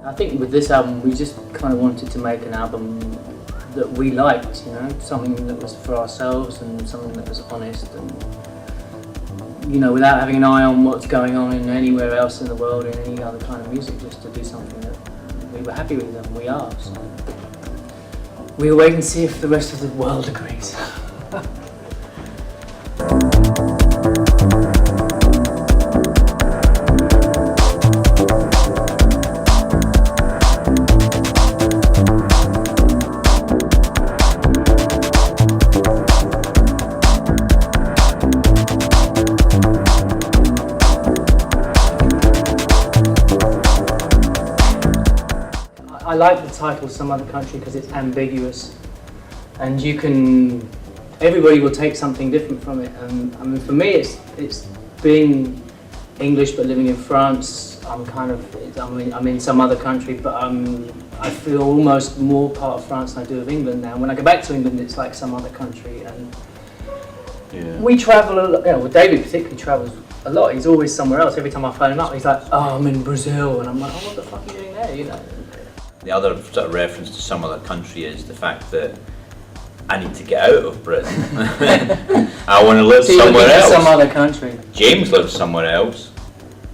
I think with this album we just kind of wanted to make an album that we liked, you know, something that was for ourselves and something that was honest and, you know, without having an eye on what's going on in anywhere else in the world in any other kind of music, just to do something that we were happy with and we are. So we'll wait and see if the rest of the world agrees. I like the title Some Other Country because it's ambiguous and everybody will take something different from it. And I mean, for me it's being English but living in France. I'm in some other country, but I feel almost more part of France than I do of England now. When I go back to England, it's like some other country. And we travel a lot, you know, well, David particularly travels a lot. He's always somewhere else. Every time I phone him up, he's like, oh, I'm in Brazil. And I'm like, oh, what the fuck are you doing there, you know? The other sort of reference to some other country is the fact that I need to get out of Britain. I want to live somewhere else. Some other country. James lives somewhere else.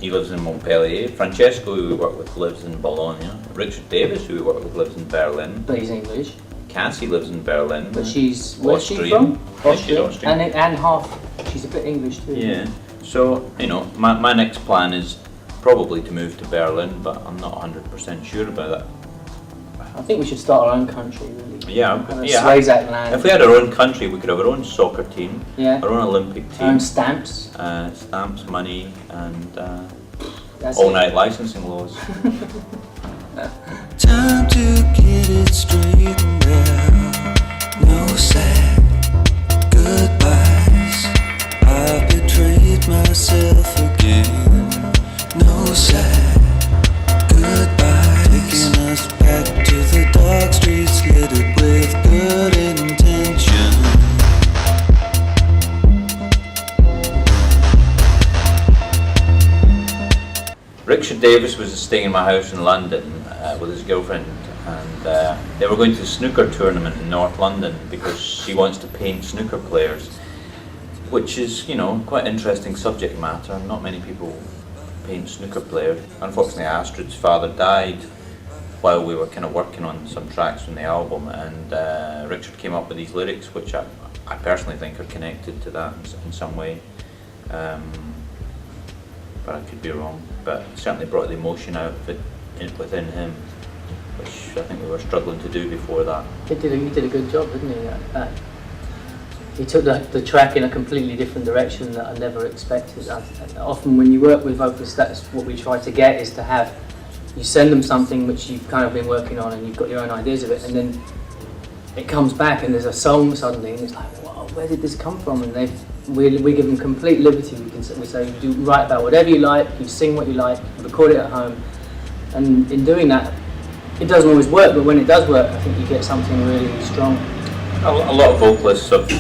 He lives in Montpellier. Francesco, who we work with, lives in Bologna. Richard Davis, who we work with, lives in Berlin. But he's English. Cassie lives in Berlin. But she's, where's she from? Yeah, she's Austrian. And half, she's a bit English too. Yeah. So, you know, my next plan is probably to move to Berlin, but I'm not 100% sure about that. I think we should start our own country, really. Yeah, Swayzak land. If we had our own country, we could have our own soccer team, our own Olympic team, our own stamps, stamps, money, and That's all-night licensing laws. Time to get it straightened out. No sad goodbyes. I betrayed myself again. No sad goodbyes. Taking us back to the dark streets, littered with good intention. Richard Davis was staying in my house in London with his girlfriend, and they were going to a snooker tournament in North London because she wants to paint snooker players, which is, you know, quite interesting subject matter. Not many people paint snooker players. Unfortunately, Astrid's father died while we were kind of working on some tracks from the album, and Richard came up with these lyrics, which I personally think are connected to that in some way. But I could be wrong. But certainly brought the emotion out of it within him, which I think we were struggling to do before that. He did a good job, didn't he? He took the track in a completely different direction that I never expected. Often when you work with vocalists, that's what we try to get, is to have, you send them something which you've kind of been working on and you've got your own ideas of it, and then it comes back and there's a song suddenly and it's like, wow, where did this come from? And we give them complete liberty. We say you do write about whatever you like, you sing what you like, you record it at home, and in doing that, it doesn't always work, but when it does work, I think you get something really strong. A lot of vocalists have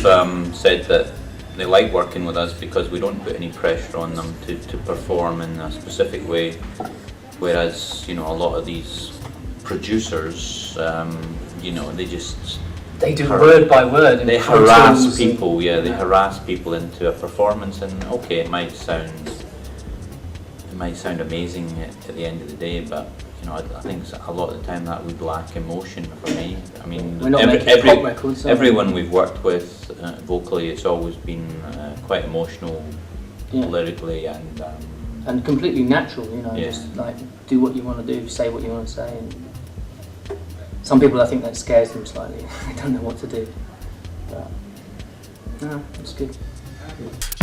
said that they like working with us because we don't put any pressure on them to perform in a specific way, whereas, you know, a lot of these producers, you know, they do word by word. They harass people, they harass people into a performance, and okay, it might sound amazing at the end of the day, but you know, I think a lot of the time that would lack emotion for me. I mean, we're not making pop records, everyone we've worked with vocally, it's always been quite emotional, lyrically, and completely natural. You know, just like do what you want to do, say what you want to say. And some people, I think that scares them slightly. They don't know what to do. But no, it's good.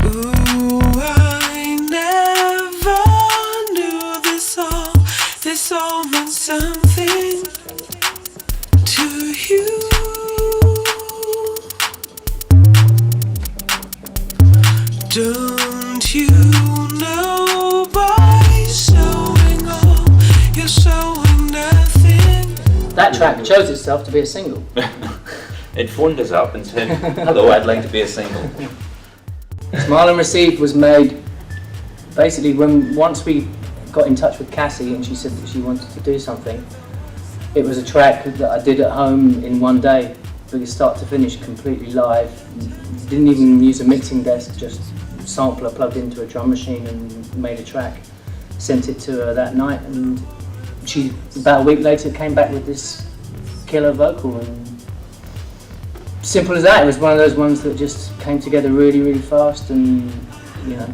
Ooh, I never knew this all meant something to you. Don't you know by showing all, you're showing nothing. That track chose itself to be a single. It phoned us up and said, hello, I'd like to be a single. Smile and Receive was made basically once we got in touch with Cassie and she said that she wanted to do something. It was a track that I did at home in one day, because start to finish, completely live. Didn't even use a mixing desk, just sampler plugged into a drum machine and made a track. Sent it to her that night, and she about a week later came back with this killer vocal. And simple as that. It was one of those ones that just came together really, really fast, and you know,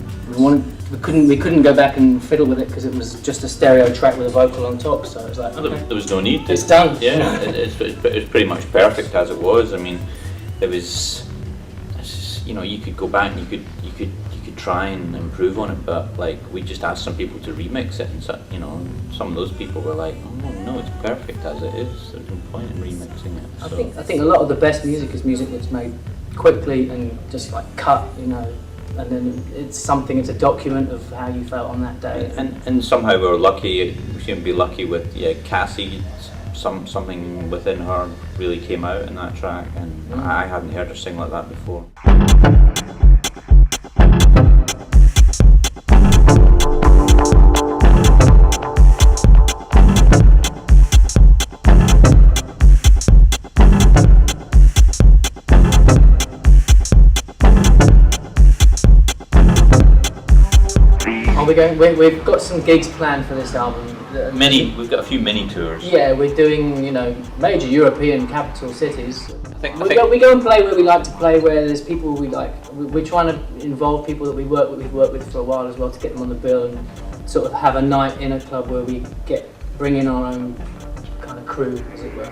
we couldn't go back and fiddle with it because it was just a stereo track with a vocal on top. So it was like, okay, there was no need to. It's done. Yeah, it's pretty much perfect as it was. I mean, it was, you know, you could go back and you could try and improve on it, but like we just asked some people to remix it, and so, you know, some of those people were like, oh no, it's perfect as it is. There's no point in remixing it. I think a lot of the best music is music that's made quickly and just like cut, you know, and then it's a document of how you felt on that day. And somehow we were lucky. We seem to be lucky with Cassie. Something within her really came out in that track, and I hadn't heard her sing like that before. We've got some gigs planned for this album. We've got a few mini tours. Yeah, we're doing, you know, major European capital cities. We go and play where we like to play, where there's people we like. We're trying to involve people that we've worked with for a while as well, to get them on the bill and sort of have a night in a club where we bring in our own kind of crew, as it were.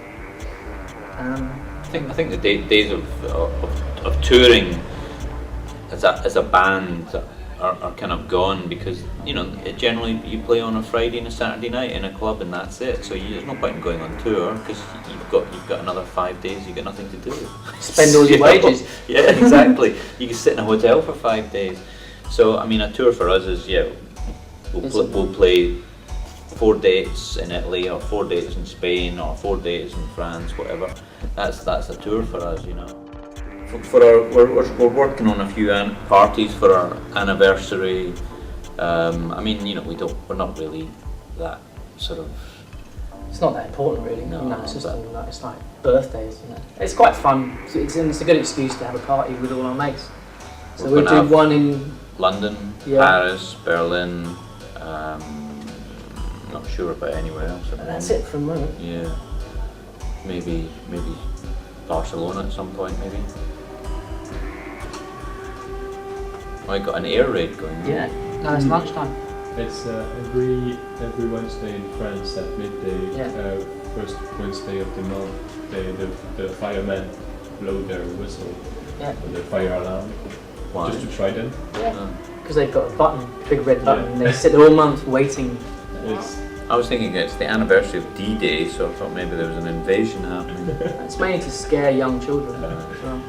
I think the days of touring as a band are kind of gone, because you know, generally you play on a Friday and a Saturday night in a club and that's it. So there's no point in going on tour, because you've got another 5 days. You've got nothing to do. Spend all your wages. Yeah, exactly. You can sit in a hotel for 5 days. So I mean, a tour for us is we'll play 4 dates in Italy, or 4 dates in Spain, or 4 dates in France, whatever. That's a tour for us, you know. We're working on a few parties for our anniversary. I mean, you know, we're not really that sort of. It's not that important, really. No, you know, it's like birthdays. You know, it's quite fun. It's a good excuse to have a party with all our mates. So we'll do one in London, yeah. Paris, Berlin. Not sure about anywhere else. And that's it for a moment. Yeah, maybe Barcelona at some point, maybe. I got an air raid going. Yeah, no, it's lunchtime. It's every Wednesday in France at midday. Yeah. First Wednesday of the month, the firemen blow their whistle. Yeah. The fire alarm. Why? Just to try them. Yeah. Because they've got a button, big red button, and they sit there all month waiting. I was thinking it's the anniversary of D-Day, so I thought maybe there was an invasion happening. It's mainly to scare young children as well.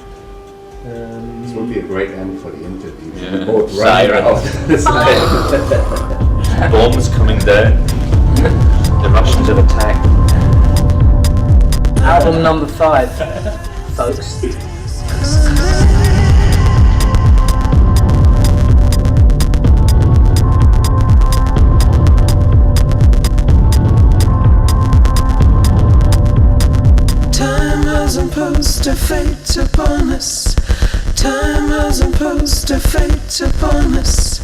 This would be a great end for the interview. Yeah. Both running out. Bombs coming down. The Russians have attacked. Album number 5, folks. Time has imposed a fate upon us. Time has imposed a fate upon us.